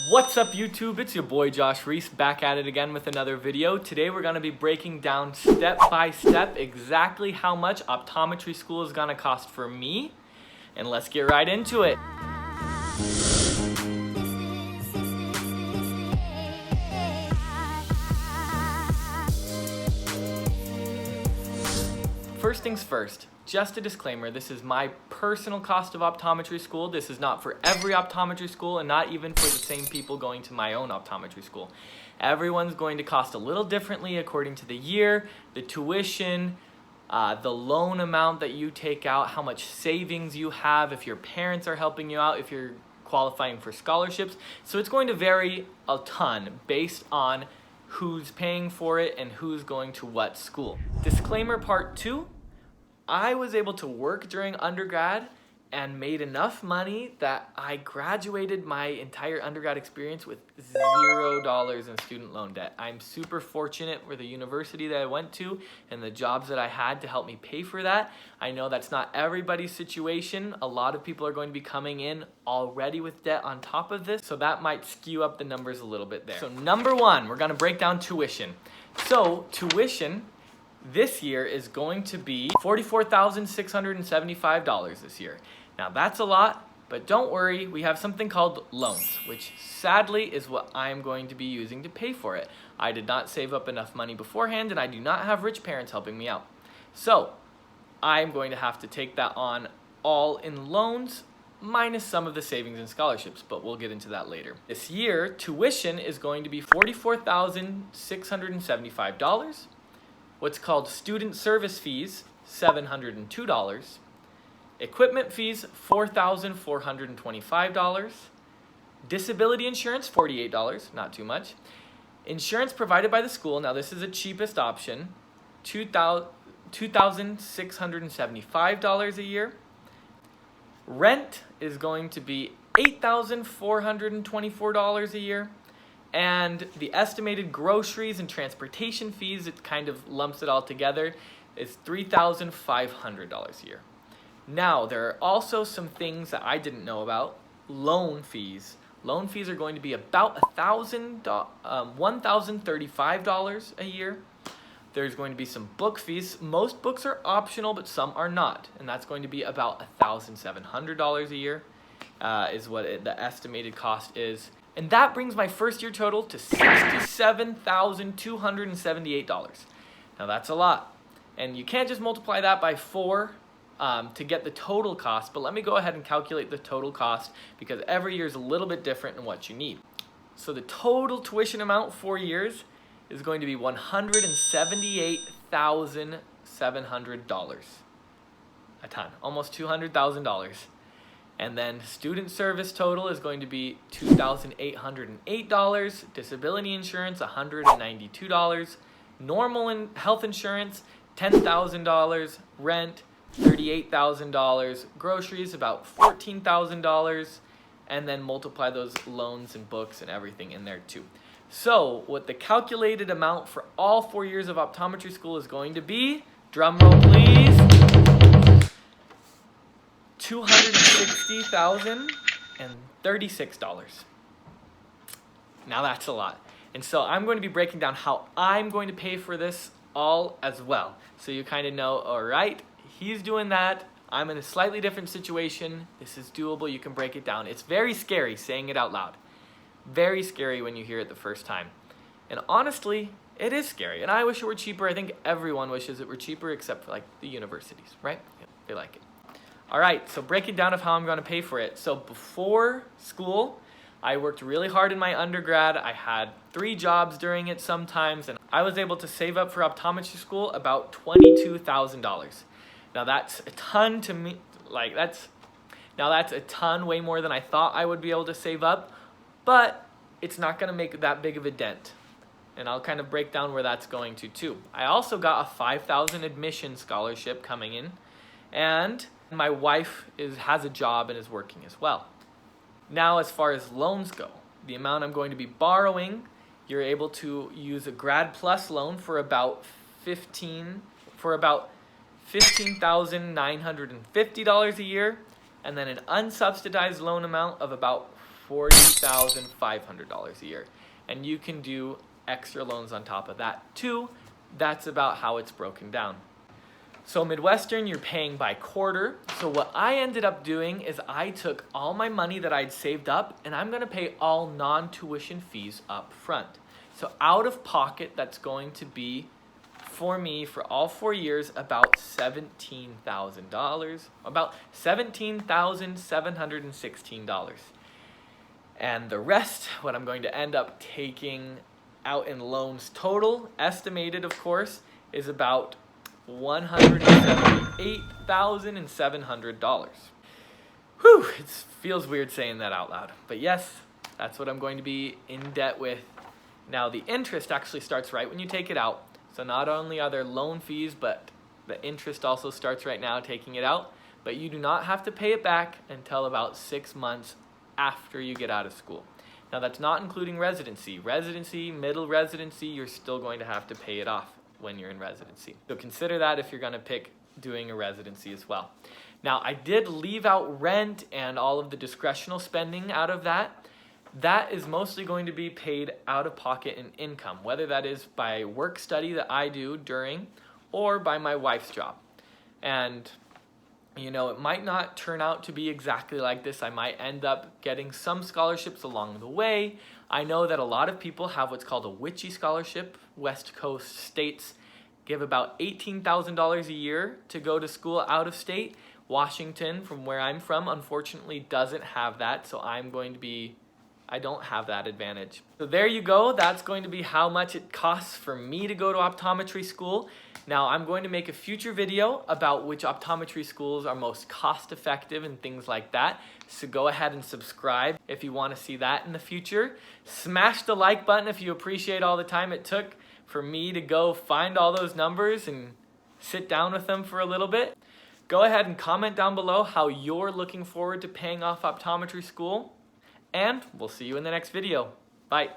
What's up YouTube? It's your boy Josh Reese back at it again with another video. Today we're going to be breaking down step by step exactly how much optometry school is going to cost for me. And let's get right into it. First things first, just a disclaimer, this is my personal cost of optometry school. This is not for every optometry school and not even for the same people going to my own optometry school. Everyone's going to cost a little differently according to the year, the tuition, the loan amount that you take out, how much savings you have, if your parents are helping you out, if you're qualifying for scholarships. So it's going to vary a ton based on who's paying for it and who's going to what school. Disclaimer part 2. I was able to work during undergrad and made enough money that I graduated my entire undergrad experience with $0 in student loan debt. I'm super fortunate for the university that I went to and the jobs that I had to help me pay for that. I know that's not everybody's situation. A lot of people are going to be coming in already with debt on top of this, so that might skew up the numbers a little bit there. So number 1, we're going to break down tuition. So tuition this year is going to be $44,675 this year. Now that's a lot, but don't worry, we have something called loans, which sadly is what I'm going to be using to pay for it. I did not save up enough money beforehand and I do not have rich parents helping me out. So I'm going to have to take that on all in loans minus some of the savings and scholarships, but we'll get into that later. This year, tuition is going to be $44,675. What's called student service fees, $702. Equipment fees, $4,425. Disability insurance, $48, not too much. Insurance provided by the school, now this is the cheapest option, $2,675 a year. Rent is going to be $8,424 a year. And the estimated groceries and transportation fees, it kind of lumps it all together, is $3,500 a year. Now, there are also some things that I didn't know about. Loan fees. Loan fees are going to be about $1,035 a year. There's going to be some book fees. Most books are optional, but some are not. And that's going to be about $1,700 a year is what the estimated cost is. And that brings my first year total to $67,278. Now that's a lot. And you can't just multiply that by 4 to get the total cost, but let me go ahead and calculate the total cost because every year is a little bit different in what you need. So the total tuition amount 4 years is going to be $178,700. A ton, almost $200,000. And then student service total is going to be $2,808. Disability insurance, $192. Normal health insurance, $10,000. Rent, $38,000. Groceries, about $14,000. And then multiply those loans and books and everything in there too. So what the calculated amount for all 4 years of optometry school is going to be, drum roll please, $260,036. Now that's a lot. And so I'm going to be breaking down how I'm going to pay for this all as well. So you kind of know, all right, he's doing that. I'm in a slightly different situation. This is doable. You can break it down. It's very scary saying it out loud. Very scary when you hear it the first time. And honestly, it is scary. And I wish it were cheaper. I think everyone wishes it were cheaper except for like the universities, right? Yeah, they like it. All right, so breaking down of how I'm going to pay for it. So before school, I worked really hard in my undergrad. I had 3 jobs during it sometimes, and I was able to save up for optometry school about $22,000. Now that's a ton to me. That's a ton, way more than I thought I would be able to save up, but it's not going to make that big of a dent. And I'll kind of break down where that's going to too. I also got a $5,000 admission scholarship coming in, and my wife has a job and is working as well. Now, as far as loans go, the amount I'm going to be borrowing, you're able to use a Grad Plus loan for about $15,950 a year, and then an unsubsidized loan amount of about $40,500 a year. And you can do extra loans on top of that too. That's about how it's broken down. So Midwestern, you're paying by quarter. So what I ended up doing is I took all my money that I'd saved up and I'm gonna pay all non-tuition fees up front. So out of pocket, that's going to be, for me, for all 4 years, about $17,000, about $17,716. And the rest, what I'm going to end up taking out in loans total, estimated of course, is about $178,700. Whew, it feels weird saying that out loud. But yes, that's what I'm going to be in debt with. Now the interest actually starts right when you take it out. So not only are there loan fees, but the interest also starts right now taking it out. But you do not have to pay it back until about 6 months after you get out of school. Now that's not including residency. Residency, middle residency, you're still going to have to pay it off when you're in residency. So consider that if you're gonna pick doing a residency as well. Now I did leave out rent and all of the discretional spending out of that. That is mostly going to be paid out of pocket in income, whether that is by work study that I do during or by my wife's job. And you know, it might not turn out to be exactly like this. I might end up getting some scholarships along the way. I know that a lot of people have what's called a WICHE scholarship. West Coast states give about $18,000 a year to go to school out of state. Washington, from where I'm from, unfortunately doesn't have that, so I don't have that advantage. So there you go. That's going to be how much it costs for me to go to optometry school. Now I'm going to make a future video about which optometry schools are most cost effective and things like that. So go ahead and subscribe if you want to see that in the future. Smash the like button if you appreciate all the time it took for me to go find all those numbers and sit down with them for a little bit. Go ahead and comment down below how you're looking forward to paying off optometry school. And we'll see you in the next video. Bye.